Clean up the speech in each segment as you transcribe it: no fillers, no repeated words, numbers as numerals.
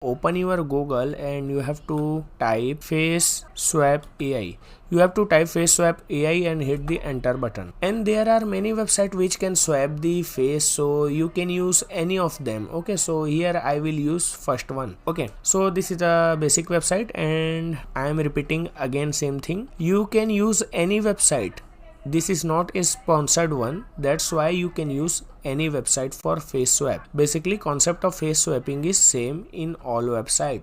open your Google and you have to type face swap AI. You have to type face swap AI and hit the enter button. And there are many websites which can swap the face, so you can use any of them. Okay, so here I will use first one. Okay, so this is a basic website and I am repeating again same thing. You can use any website. This is not a sponsored one, that's why you can use any website for face swap. Basically concept of face swapping is same in all website.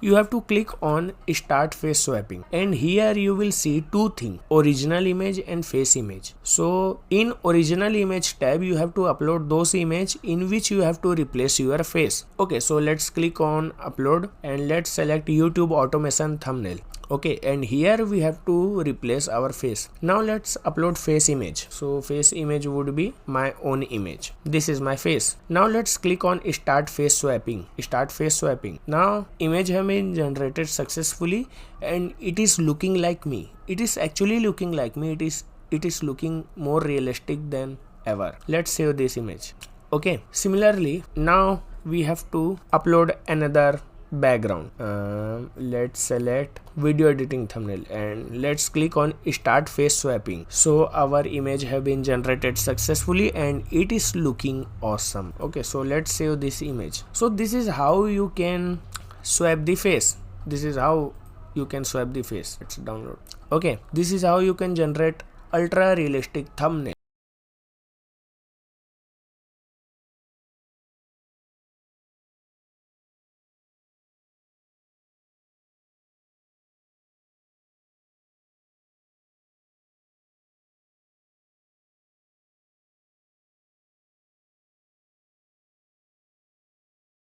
You have to click on start face swapping and here you will see two things, original image and face image. So in original image tab you have to upload those image in which you have to replace your face. Okay, so let's click on upload and let's select YouTube automation thumbnail. Okay, and here we have to replace our face. Now let's upload face image. So face image would be my own image. This is my face. Now let's click on start face swapping. Start face swapping. Now image have been generated successfully and it is looking like me. It is actually looking like me. It is looking more realistic than ever. Let's save this image. Okay, similarly now we have to upload another background. Let's select video editing thumbnail and let's click on start face swapping. So our image have been generated successfully and it is looking awesome. Okay, so let's save this image. So this is how you can swap the face. This is how you can swap the face. Let's download. Okay, this is how you can generate ultra realistic thumbnail.